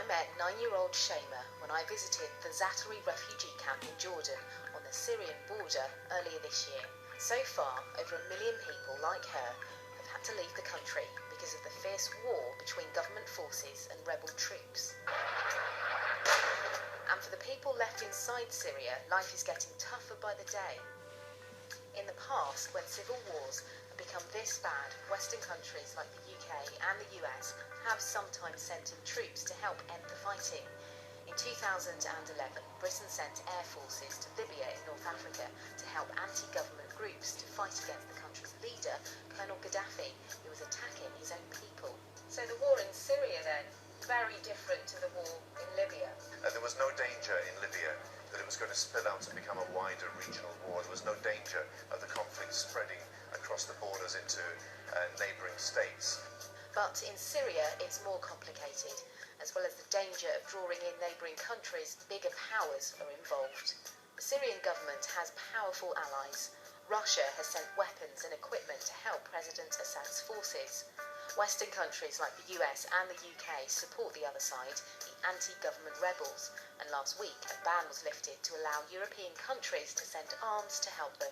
I met 9-year-old Shema when I visited the Zaatari refugee camp in Jordan on the Syrian border earlier this year. So far, over 1 million people like her have had to leave the country because of the fierce war between government forces and rebel troops. And for the people left inside Syria, life is getting tougher by the day. In the past, when civil wars have become this bad, Western countries like the UK and the US have sometimes sent in troops to help end the fighting. In 2011, Britain sent air forces to Libya in North Africa to help anti-government groups to fight against the country's leader, Colonel Gaddafi, who was attacking his own people. So the war in Syria then, very different to the war in Libya. There was no danger in Libya that it was going to spill out and become a wider regional war. There was no danger of the conflict spreading across the borders into neighbouring states. But in Syria, it's more complicated. As well as the danger of drawing in neighbouring countries, bigger powers are involved. The Syrian government has powerful allies. Russia has sent weapons and equipment to help President Assad's forces. Western countries like the US and the UK support the other side, the anti-government rebels, and last week a ban was lifted to allow European countries to send arms to help them.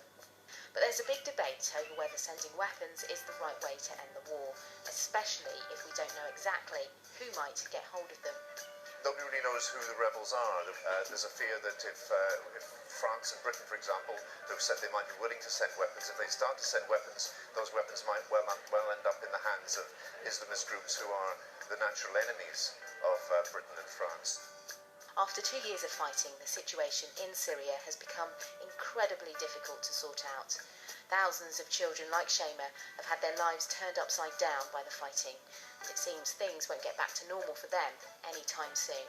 But there's a big debate over whether sending weapons is the right way to end the war, especially if we don't know exactly who might get hold of them. Nobody really knows who the rebels are. There's a fear that if France and Britain, for example, who've said they might be willing to send weapons, if they start to send weapons, those weapons might well end up in the hands of Islamist groups who are the natural enemies of Britain and France. After 2 years of fighting, the situation in Syria has become incredibly difficult to sort out. Thousands of children like Shema have had their lives turned upside down by the fighting. It seems things won't get back to normal for them anytime soon.